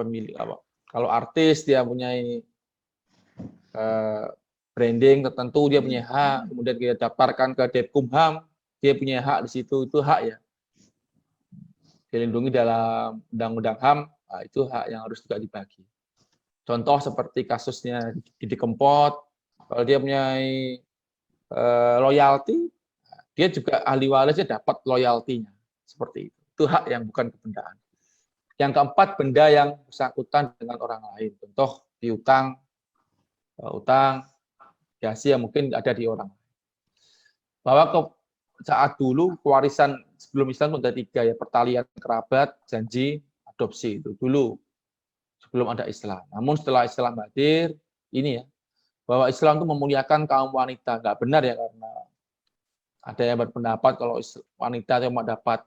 pemilik apa? Kalau artis dia punya branding tertentu, dia punya hak, kemudian dia daftarkan ke Dekumham, dia punya hak di situ, itu hak ya. Dilindungi dalam Undang-Undang HAM, nah, itu hak yang harus juga dibagi. Contoh seperti kasusnya Didi Kempot, kalau dia punya loyalty, dia juga ahli warisnya dapat loyaltinya. Seperti itu. Itu hak yang bukan kebendaan. Yang keempat, benda yang bersangkutan dengan orang lain. Contoh piutang, utang, jasi yang mungkin ada di orang. Bahwa saat dulu kewarisan sebelum Islam itu ada 3 ya, pertalian kerabat, janji, adopsi itu dulu sebelum ada Islam. Namun setelah Islam hadir, ini ya, bahwa Islam itu memuliakan kaum wanita. Nggak benar ya, karena ada yang berpendapat kalau wanita cuma dapat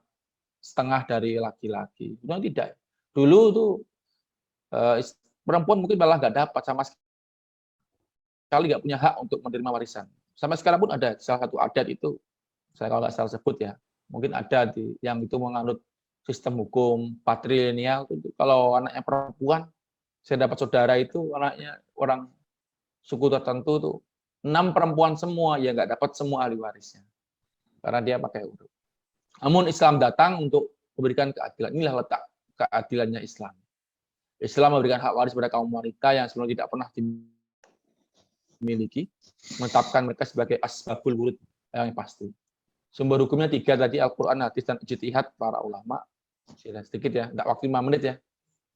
setengah dari laki-laki. Itu tidak. Dulu tuh perempuan mungkin malah nggak dapat sama sekali, nggak punya hak untuk menerima warisan. Sampai sekarang pun ada salah satu adat itu, saya kalau nggak salah sebut ya, mungkin ada yang itu menganut sistem hukum patrilineal. Kalau anaknya perempuan, saya dapat saudara itu anaknya orang suku tertentu tuh 6 perempuan semua, ya nggak dapat semua ahli warisnya karena dia pakai urut. Namun Islam datang untuk memberikan keadilan. Inilah letak keadilannya Islam. Islam memberikan hak waris pada kaum wanita yang sebelumnya tidak pernah dimiliki, menetapkan mereka sebagai asbabul wurud yang pasti. Sumber hukumnya 3 tadi, Al-Quran, hadis, dan ijtihad para ulama. Sedikit ya, nggak waktu 5 menit ya.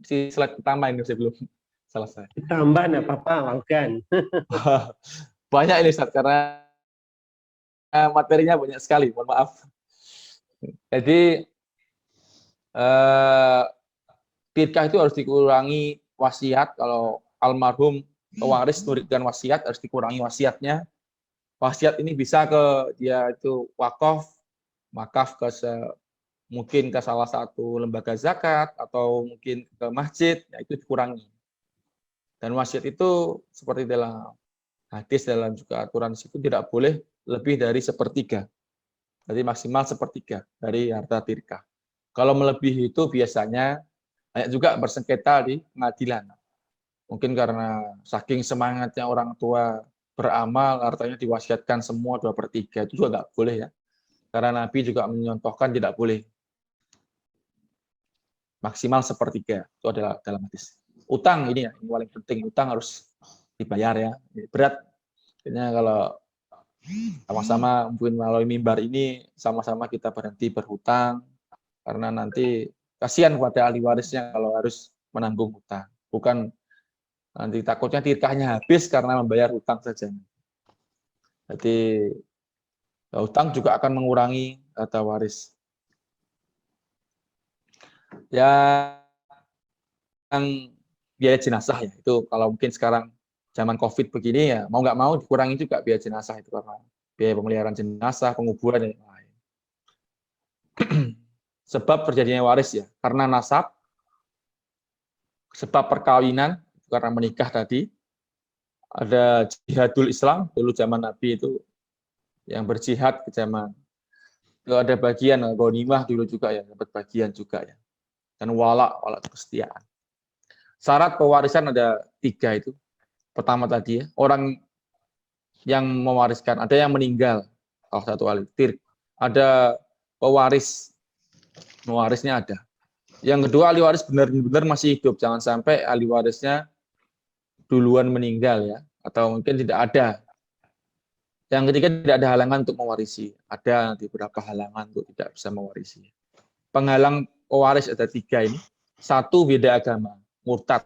Si slide pertama ini sebelum selesai. Tambah nggak apa-apa, Walgan. Banyak ini Ustaz, karena materinya banyak sekali, mohon maaf. Jadi tirkah itu harus dikurangi wasiat. Kalau almarhum pewaris memberikan wasiat, harus dikurangi wasiatnya. Wasiat ini bisa ke dia itu wakaf ke mungkin ke salah satu lembaga zakat atau mungkin ke masjid, ya itu dikurangi. Dan wasiat itu seperti dalam hadis, dalam juga aturan situ tidak boleh lebih dari 1/3. Jadi maksimal 1/3 dari harta tirkah. Kalau melebihi itu biasanya banyak juga bersengketa di pengadilan. Mungkin karena saking semangatnya orang tua beramal, hartanya diwasiatkan semua 2/3, itu juga nggak boleh ya. Karena Nabi juga menyontohkan tidak boleh. Maksimal 1/3, itu adalah dalam hadis. Utang ini ya, ini paling penting, utang harus dibayar ya. Ini berat. Artinya kalau sama-sama mungkin melalui mimbar ini, sama-sama kita berhenti berhutang, karena nanti kasihan kepada ahli warisnya kalau harus menanggung hutang. Bukan nanti takutnya tirkahnya habis karena membayar hutang saja. Jadi hutang juga akan mengurangi harta waris. Yang biaya jenazah ya, itu kalau mungkin sekarang zaman COVID begini ya, mau nggak mau dikurangi juga biaya jenazah itu, karena biaya pemeliharaan jenazah, penguburan, dan lain-lain. Sebab terjadinya waris ya, karena nasab, sebab perkawinan, karena menikah tadi, ada jihadul Islam, dulu zaman Nabi itu, yang berjihad ke zaman, itu ada bagian, ghanimah dulu juga ya, dapat bagian juga ya. Dan wala kesetiaan. Syarat pewarisan ada 3 itu. Pertama tadi ya, orang yang mewariskan, ada yang meninggal, salah satu ahli tir, ada pewaris, mewarisnya ada. Yang kedua, ahli waris benar-benar masih hidup, jangan sampai ahli warisnya duluan meninggal ya, atau mungkin tidak ada. Yang ketiga, tidak ada halangan untuk mewarisi. Ada nanti beberapa halangan untuk tidak bisa mewarisi. Penghalang pewaris ada 3 ini. 1, beda agama, murtad.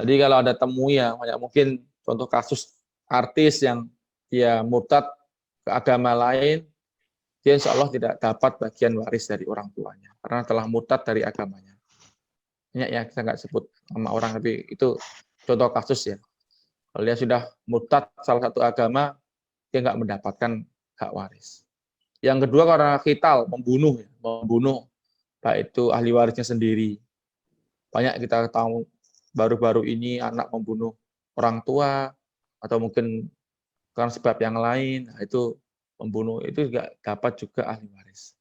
Jadi kalau ada temu ya, mungkin contoh kasus artis yang dia murtad ke agama lain, dia insya Allah tidak dapat bagian waris dari orang tuanya, karena telah murtad dari agamanya. Banyak ya, kita nggak sebut sama orang, tapi itu contoh kasus ya. Kalau dia sudah murtad salah satu agama, dia nggak mendapatkan hak waris. Yang kedua, karena qital, membunuh, baik itu ahli warisnya sendiri. Banyak kita tahu baru-baru ini anak membunuh orang tua, atau mungkin karena sebab yang lain, itu membunuh, itu dapat juga ahli waris.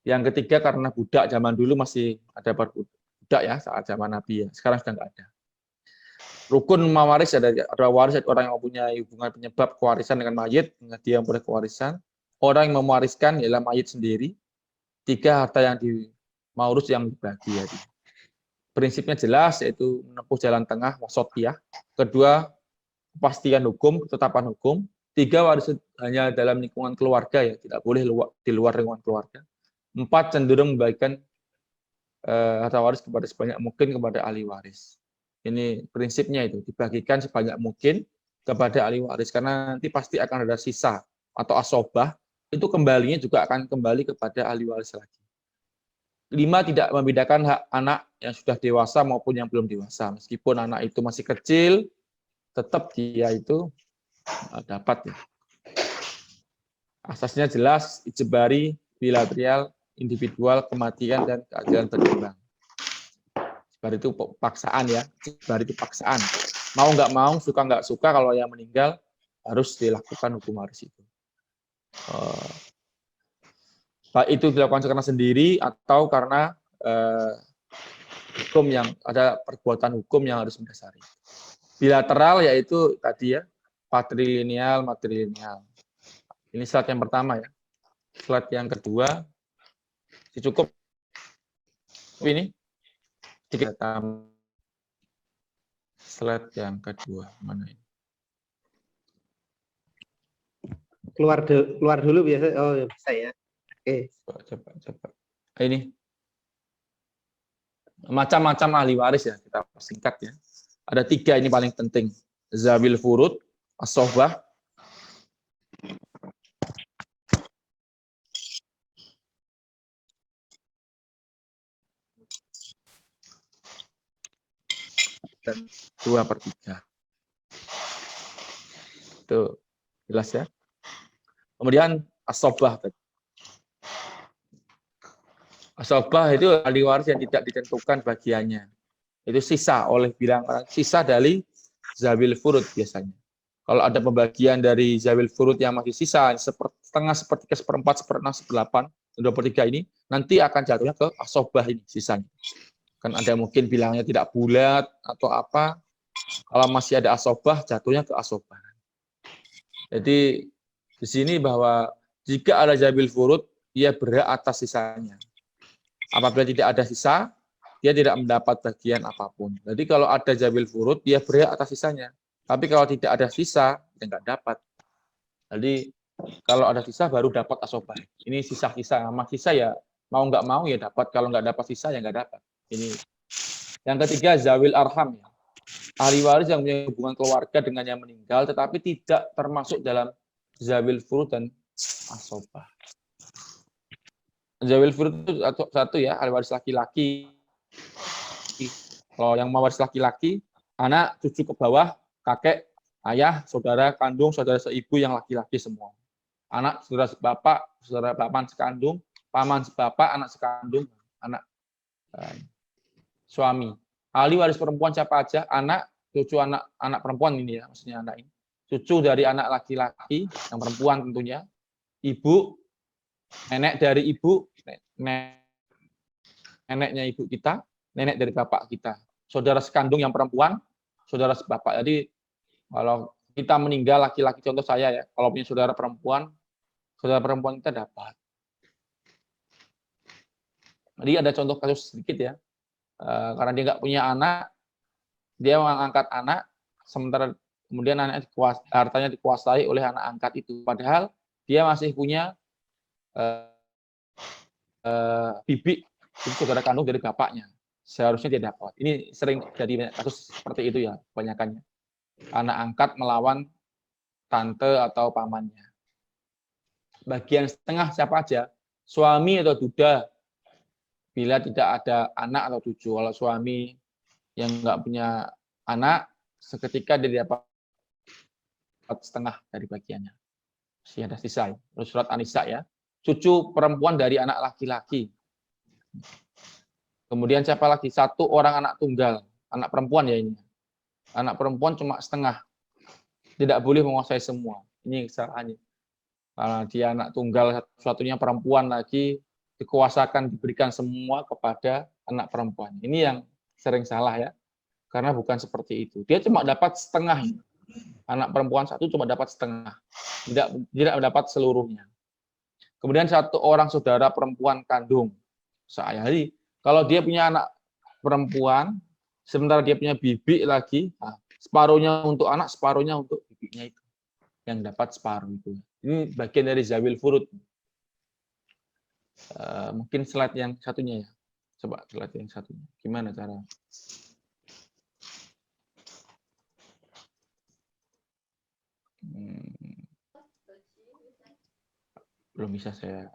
Yang ketiga, karena budak zaman dulu masih ada budak ya saat zaman Nabi ya. Sekarang sudah nggak ada. Rukun mewaris ada waris orang yang mempunyai hubungan penyebab kewarisan dengan mayit, dia yang boleh kewarisan. Orang yang mewariskan ialah mayit sendiri. 3 harta yang dimaurus yang dibagi ya. Prinsipnya jelas yaitu menempuh jalan tengah wasatiyah. Kedua, kepastian hukum, ketetapan hukum. 3, waris hanya dalam lingkungan keluarga ya, tidak boleh di luar lingkungan keluarga. 4, cenderung membagikan harta waris kepada sebanyak mungkin kepada ahli waris. Ini prinsipnya itu, dibagikan sebanyak mungkin kepada ahli waris karena nanti pasti akan ada sisa atau asobah, itu kembalinya juga akan kembali kepada ahli waris lagi. 5, tidak membedakan hak anak yang sudah dewasa maupun yang belum dewasa. Meskipun anak itu masih kecil, tetap dia itu dapat ya. Asasnya jelas, ijbari, bilateral, individual, kematian, dan keadilan berimbang. Ijbar itu paksaan ya, ijbar itu paksaan. Mau nggak mau, suka nggak suka, kalau yang meninggal harus dilakukan hukum waris itu. Baik itu dilakukan karena sendiri atau karena hukum yang ada perbuatan hukum yang harus mendasari. Bilateral yaitu tadi ya, patrilineal, matrilineal. Ini slide yang pertama ya. Slide yang kedua, cukup ini. Slide yang kedua, mana ini? Keluar dulu biasa. Oh, bisa ya. Oke. Coba. Ini macam-macam ahli waris ya, kita singkat ya. Ada 3 ini paling penting. Zawil furud, as-sohbah, dan 2/3. Itu jelas ya. Kemudian as-sohbah. As-sohbah itu ahli waris yang tidak ditentukan bagiannya. Itu sisa oleh bilang sisa dari zawil furud biasanya. Kalau ada pembagian dari zawil furud yang masih sisa setengah, sepertiga, seperempat, seperenam, 1/8, 2/3 ini nanti akan jatuhnya ke as-sohbah ini sisanya. Kan ada mungkin bilangnya tidak bulat atau apa. Kalau masih ada as-sohbah jatuhnya ke as-sohbah. Jadi di sini bahwa jika ada zawil furud dia berhak atas sisanya. Apabila tidak ada sisa, dia tidak mendapat bagian apapun. Jadi kalau ada zawil furud, dia berhak atas sisanya. Tapi kalau tidak ada sisa, dia nggak dapat. Jadi kalau ada sisa baru dapat as-sohbah. Ini sisa-sisa, sama sisa ya mau nggak mau ya dapat. Kalau nggak dapat sisa ya nggak dapat. Ini. Yang ketiga, zawil arham. Ahli waris yang punya hubungan keluarga dengan yang meninggal, tetapi tidak termasuk dalam zawil furud dan as-sohbah. Zawil furud itu satu ya, ahli waris laki-laki. Kalau yang mewaris laki-laki, anak, cucu ke bawah, kakek, ayah, saudara kandung, saudara seibu yang laki-laki semua. Anak, saudara sebapak, saudara paman sekandung, paman sebapak, anak sekandung, anak suami. Ahli waris perempuan siapa aja? Anak, cucu anak perempuan ini ya, maksudnya anak ini. Cucu dari anak laki-laki, yang perempuan tentunya. Ibu, nenek dari ibu, neneknya ibu kita, nenek dari bapak kita. Saudara sekandung yang perempuan, saudara sebapak. Jadi kalau kita meninggal laki-laki, contoh saya ya, kalau punya saudara perempuan kita dapat. Jadi ada contoh kasus sedikit ya, karena dia nggak punya anak, dia mengangkat anak, sementara kemudian hartanya dikuasai oleh anak angkat itu. Padahal dia masih punya bibi, itu saudara kandung dari bapaknya. Seharusnya dia dapat. Ini sering jadi kasus seperti itu ya, kebanyakannya. Anak angkat melawan tante atau pamannya. Bagian setengah siapa aja? Suami atau duda. Bila tidak ada anak atau cucu. Kalau suami yang nggak punya anak, seketika dia dapat setengah dari bagiannya. Masih ada sisa. Surat An-Nisa ya. Cucu perempuan dari anak laki-laki. Kemudian siapa lagi? 1 orang anak tunggal. Anak perempuan ya ini. Anak perempuan cuma setengah. Tidak boleh menguasai semua. Ini kesalahannya. Karena dia anak tunggal, satu-satunya perempuan lagi, dikuasakan, diberikan semua kepada anak perempuan. Ini yang sering salah ya, karena bukan seperti itu. Dia cuma dapat setengah. Anak perempuan satu cuma dapat setengah, tidak mendapat seluruhnya. Kemudian satu orang saudara perempuan kandung seayah. Jadi kalau dia punya anak perempuan, sementara dia punya bibi lagi, nah, separuhnya untuk anak, separuhnya untuk bibinya itu, yang dapat separuh itu. Ini bagian dari zawil furud. Mungkin slide yang satunya ya. Coba slide yang satunya. Gimana cara? Belum bisa saya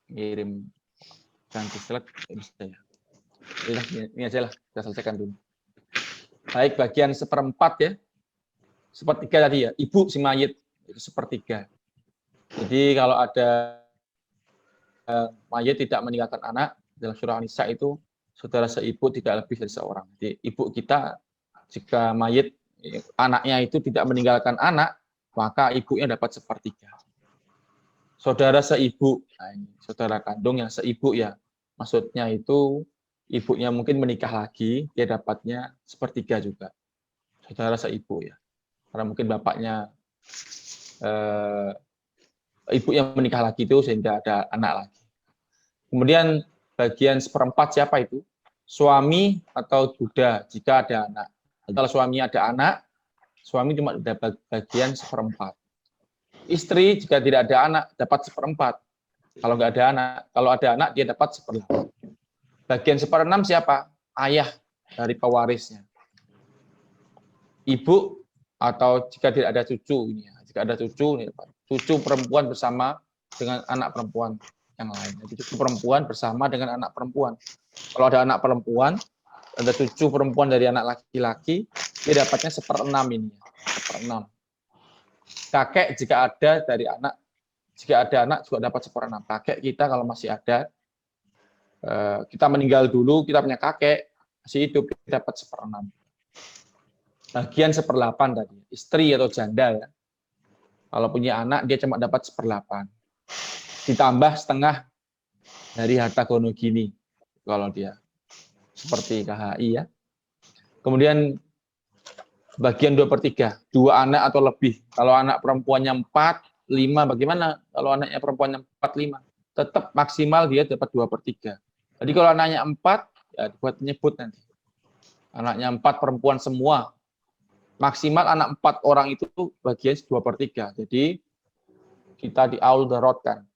kirim ganti slide, bisa ya. Ini aja lah, kita selesaikan dulu. Baik, bagian seperempat ya. Sepertiga tadi ya, ibu si mayit itu sepertiga. Jadi kalau ada mayit tidak meninggalkan anak, dalam surah An-Nisa itu saudara seibu tidak lebih dari seorang. Jadi ibu kita jika mayit anaknya itu tidak meninggalkan anak, maka ibunya dapat sepertiga. Saudara seibu, nah ini saudara kandung yang seibu ya, maksudnya itu ibunya mungkin menikah lagi, dia dapatnya sepertiga juga. Saudara seibu ya, karena mungkin bapaknya ibu yang menikah lagi itu sehingga ada anak lagi. Kemudian bagian seperempat siapa itu? Suami atau duda jika ada anak. Kalau suami ada anak, suami cuma dapat bagian seperempat. Istri jika tidak ada anak dapat seperempat. Kalau nggak ada anak, kalau ada anak dia dapat seperempat. Bagian seperenam siapa? Ayah dari pewarisnya. Ibu atau jika tidak ada cucu ini ya. Jika ada cucu perempuan bersama dengan anak perempuan yang lain. Jadi cucu perempuan bersama dengan anak perempuan. Kalau ada anak perempuan, ada cucu perempuan dari anak laki-laki, dia dapatnya seperenam ini ya. Seperenam. Kakek jika ada dari anak, jika ada anak juga dapat seperenam. Kakek kita kalau masih ada, kita meninggal dulu, kita punya kakek, masih hidup, kita dapat seperenam. Bagian seperlapan tadi, istri atau janda ya. Kalau punya anak, dia cuma dapat seperlapan. Ditambah setengah dari harta gono gini, kalau dia seperti KHI ya. Kemudian bagian 2/3, 2 anak atau lebih. Kalau anak perempuannya 4, 5, bagaimana? Kalau anaknya perempuannya 4, 5, tetap maksimal dia dapat 2/3. Jadi kalau anaknya 4, ya buat nyebut nanti. Anaknya 4 perempuan semua, maksimal anak 4 orang itu bagian 2/3. Jadi kita diauldarotkan.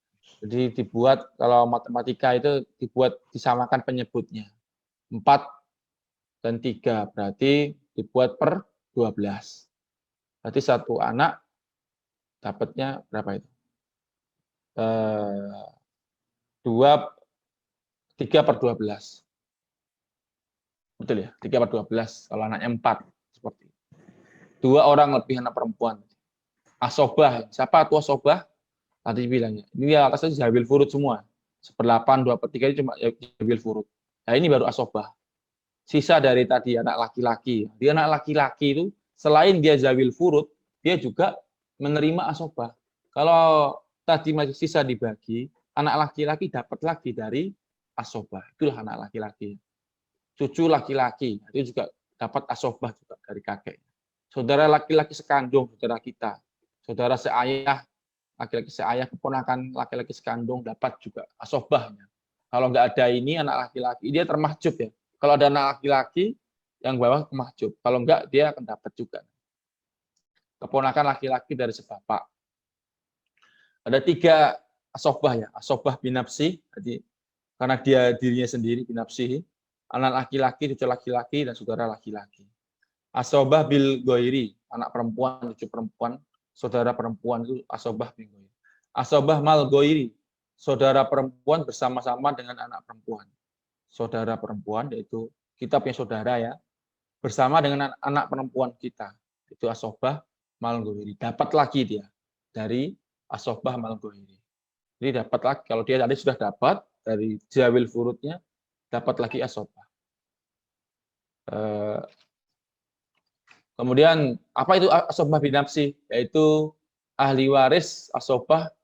Jadi dibuat, kalau matematika itu dibuat disamakan penyebutnya. 4 dan 3, berarti dibuat per 12. Berarti satu anak dapatnya berapa itu? 3/12. Betul ya? 3/12 kalau anaknya 4. Seperti itu. 2 orang lebih anak perempuan. Asobah. Siapa tuh asobah? Tadi bilangnya. Ini atasnya zawil furud semua. 1/8, 2/3 ini cuma zawil furud. Nah ini baru asobah. Sisa dari tadi anak laki-laki. Dia anak laki-laki itu selain dia zawil furud, dia juga menerima asobah. Kalau tadi masih sisa dibagi, anak laki-laki dapat lagi dari asobah. Itulah anak laki-laki. Cucu laki-laki itu juga dapat asobah juga dari kakek. Saudara laki-laki sekandung, saudara kita. Saudara seayah, laki-laki seayah, keponakan laki-laki sekandung dapat juga asobahnya. Kalau nggak ada ini anak laki-laki, dia termahjub ya. Kalau ada anak laki-laki yang bawah termahjub. Kalau enggak, dia akan dapat juga. Keponakan laki-laki dari sebapak. Ada 3 asobah ya. Asobah binafsi, jadi karena dia dirinya sendiri binafsi. Anak laki-laki, cucu laki-laki, dan saudara laki-laki. Asobah bil goiri, anak perempuan, cucu perempuan, saudara perempuan itu asobah bil goiri. Asobah mal goiri, saudara perempuan bersama-sama dengan anak perempuan. Saudara perempuan, yaitu kita punya saudara ya, bersama dengan anak perempuan kita. Itu asobah mal goiri. Dapat lagi dia dari asobah mal goiri. Jadi dapat lagi, kalau dia tadi sudah dapat dari jawil furudnya, dapat lagi asobah. Kemudian apa itu asobah binafsi? Yaitu ahli waris asobah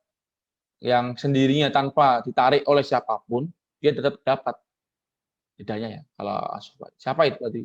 yang sendirinya tanpa ditarik oleh siapapun, dia tetap dapat bedanya ya. Kalau siapa itu tadi?